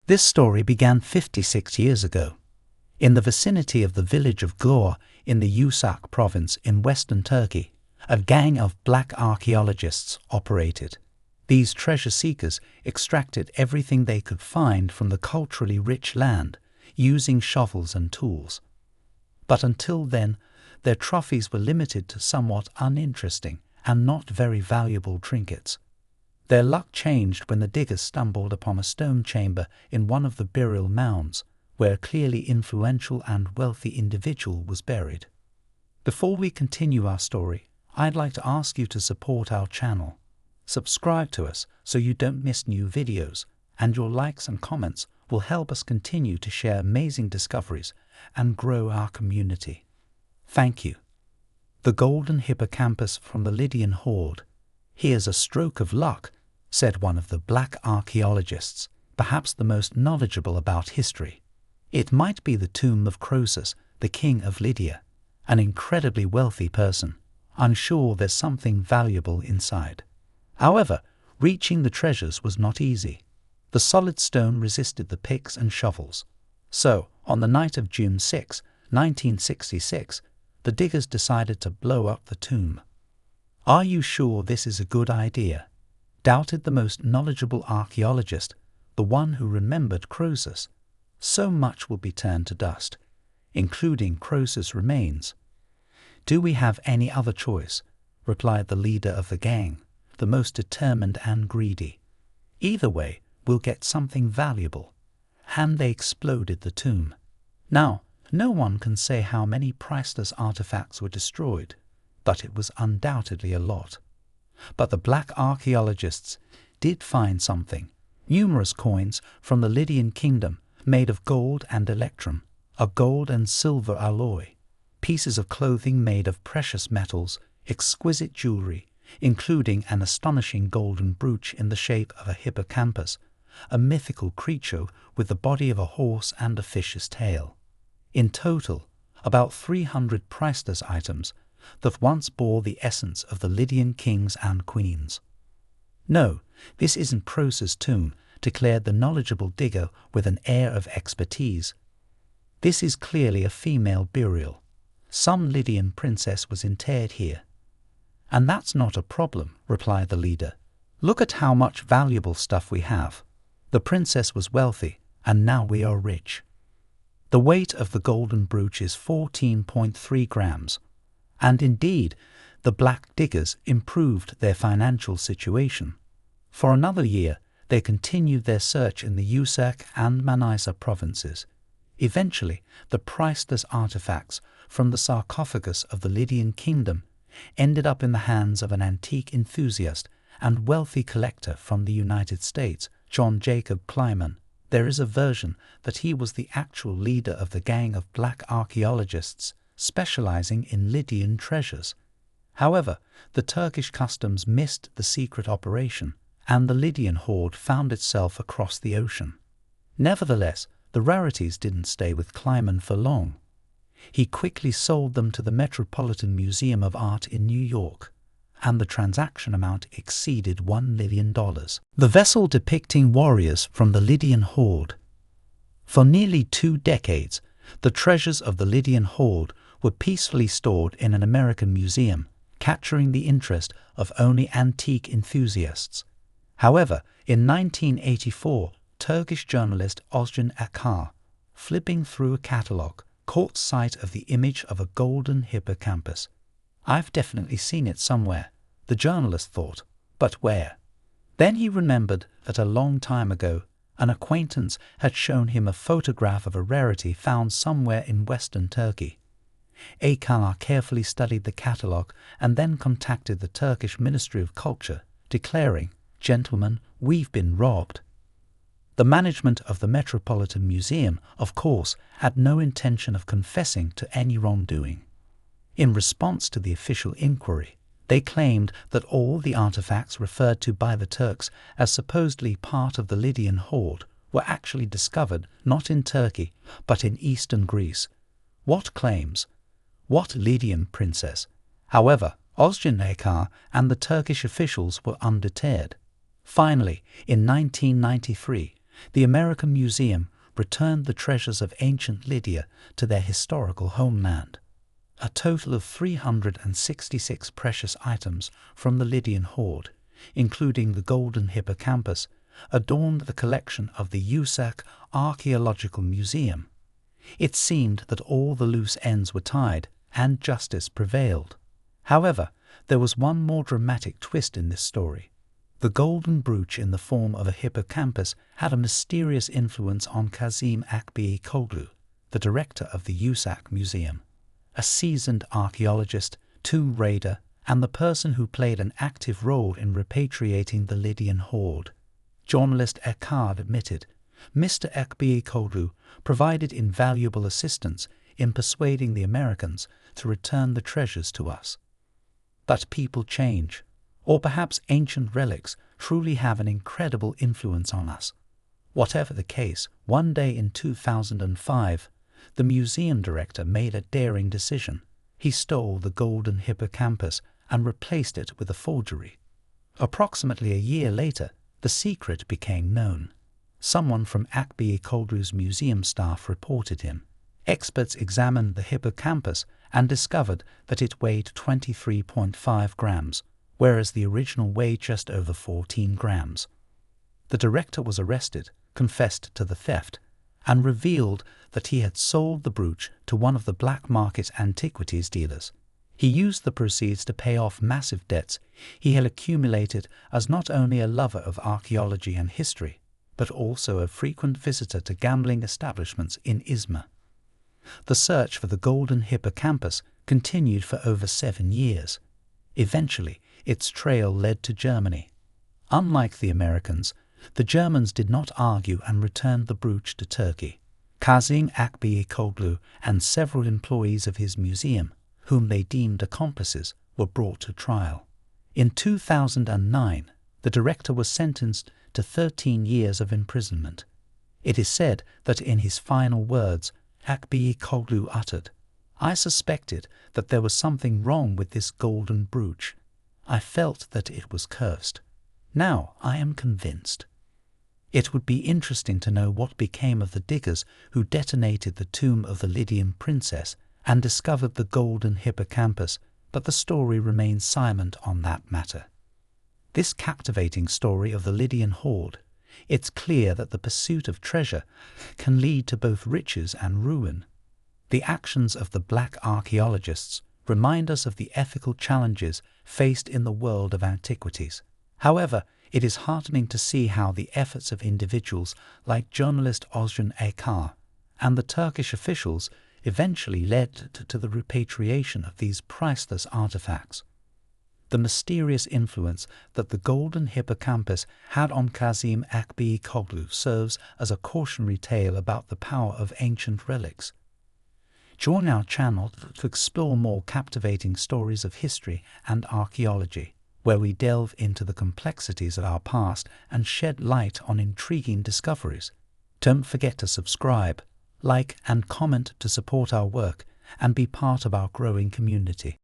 This story began 56 years ago. In the vicinity of the village of Güre in the Uşak province in western Turkey, a gang of black archaeologists operated. These treasure seekers extracted everything they could find from the culturally rich land, using shovels and tools. But until then, their trophies were limited to somewhat uninteresting and not very valuable trinkets. Their luck changed when the diggers stumbled upon a stone chamber in one of the burial mounds, where a clearly influential and wealthy individual was buried. Before we continue our story, I'd like to ask you to support our channel. Subscribe to us so you don't miss new videos, and your likes and comments will help us continue to share amazing discoveries and grow our community. Thank you. The golden hippocampus from the Lydian Hoard. Here's a stroke of luck, said one of the black archaeologists, perhaps the most knowledgeable about history. It might be the tomb of Croesus, the king of Lydia, an incredibly wealthy person. I'm sure there's something valuable inside. However, reaching the treasures was not easy. The solid stone resisted the picks and shovels. So, on the night of June 6, 1966, the diggers decided to blow up the tomb. "Are you sure this is a good idea?" doubted the most knowledgeable archaeologist, the one who remembered Croesus. "So much will be turned to dust, including Croesus' remains." "Do we have any other choice?" replied the leader of the gang, the most determined and greedy. "Either way, we'll get something valuable." And they exploded the tomb. Now, no one can say how many priceless artifacts were destroyed, but it was undoubtedly a lot. But the black archaeologists did find something: numerous coins from the Lydian kingdom made of gold and electrum, a gold and silver alloy, pieces of clothing made of precious metals, exquisite jewelry, including an astonishing golden brooch in the shape of a hippocampus, a mythical creature with the body of a horse and a fish's tail. In total, about 300 priceless items that once bore the essence of the Lydian kings and queens. "No, this isn't Croesus' tomb," declared the knowledgeable digger with an air of expertise. "This is clearly a female burial. Some Lydian princess was interred here." "And that's not a problem," replied the leader. "Look at how much valuable stuff we have. The princess was wealthy, and now we are rich." The weight of the golden brooch is 14.3 grams. And indeed, the black diggers improved their financial situation. For another year, they continued their search in the Uşak and Manisa provinces. Eventually, the priceless artifacts from the sarcophagus of the Lydian kingdom ended up in the hands of an antique enthusiast and wealthy collector from the United States, John Jacob Kleiman. There is a version that he was the actual leader of the gang of black archaeologists specializing in Lydian treasures. However, the Turkish customs missed the secret operation, and the Lydian hoard found itself across the ocean. Nevertheless, the rarities didn't stay with Kleiman for long. He quickly sold them to the Metropolitan Museum of Art in New York, and the transaction amount exceeded $1 million. The vessel depicting warriors from the Lydian hoard. For nearly 2 decades, the treasures of the Lydian hoard were peacefully stored in an American museum, capturing the interest of only antique enthusiasts. However, in 1984, Turkish journalist Ozcan Akar, flipping through a catalogue, caught sight of the image of a golden hippocampus. "I've definitely seen it somewhere," the journalist thought, but where? Then he remembered that a long time ago, an acquaintance had shown him a photograph of a rarity found somewhere in western Turkey. Akar carefully studied the catalogue and then contacted the Turkish Ministry of Culture, declaring, "Gentlemen, we've been robbed." The management of the Metropolitan Museum, of course, had no intention of confessing to any wrongdoing. In response to the official inquiry, they claimed that all the artifacts referred to by the Turks as supposedly part of the Lydian hoard were actually discovered not in Turkey, but in eastern Greece. What claims? What Lydian princess? However, Ozcan Akar and the Turkish officials were undeterred. Finally, in 1993, the American Museum returned the treasures of ancient Lydia to their historical homeland. A total of 366 precious items from the Lydian hoard, including the golden hippocampus, adorned the collection of the Uşak Archaeological Museum. It seemed that all the loose ends were tied and justice prevailed. However, there was one more dramatic twist in this story. The golden brooch in the form of a hippocampus had a mysterious influence on Kazım Akbağoğlu, the director of the Uşak Museum, a seasoned archaeologist, tomb raider, and the person who played an active role in repatriating the Lydian hoard. Journalist Uşak admitted, Mr. Akbağoğlu provided invaluable assistance in persuading the Americans to return the treasures to us. But people change, or perhaps ancient relics truly have an incredible influence on us. Whatever the case, one day in 2005, the museum director made a daring decision. He stole the golden hippocampus and replaced it with a forgery. Approximately a year later, the secret became known. Someone from Akbağoğlu's museum staff reported him. Experts examined the hippocampus and discovered that it weighed 23.5 grams, whereas the original weighed just over 14 grams. The director was arrested, confessed to the theft, and revealed that he had sold the brooch to one of the black market antiquities dealers. He used the proceeds to pay off massive debts he had accumulated as not only a lover of archaeology and history, but also a frequent visitor to gambling establishments in Izmir. The search for the golden hippocampus continued for over 7 years. Eventually, its trail led to Germany. Unlike the Americans, the Germans did not argue and returned the brooch to Turkey. Kazım Akbağoğlu and several employees of his museum, whom they deemed accomplices, were brought to trial. In 2009, the director was sentenced to 13 years of imprisonment. It is said that in his final words, Akbağoğlu uttered, "I suspected that there was something wrong with this golden brooch. I felt that it was cursed. Now I am convinced." It would be interesting to know what became of the diggers who detonated the tomb of the Lydian princess and discovered the golden hippocampus, but the story remains silent on that matter. This captivating story of the Lydian hoard, it's clear that the pursuit of treasure can lead to both riches and ruin. The actions of the black archaeologists remind us of the ethical challenges faced in the world of antiquities. However, it is heartening to see how the efforts of individuals like journalist Ozcan Akar and the Turkish officials eventually led to the repatriation of these priceless artifacts. The mysterious influence that the golden hippocampus had on Kazım Akbağoğlu serves as a cautionary tale about the power of ancient relics. Join our channel to explore more captivating stories of history and archaeology, where we delve into the complexities of our past and shed light on intriguing discoveries. Don't forget to subscribe, like and comment to support our work and be part of our growing community.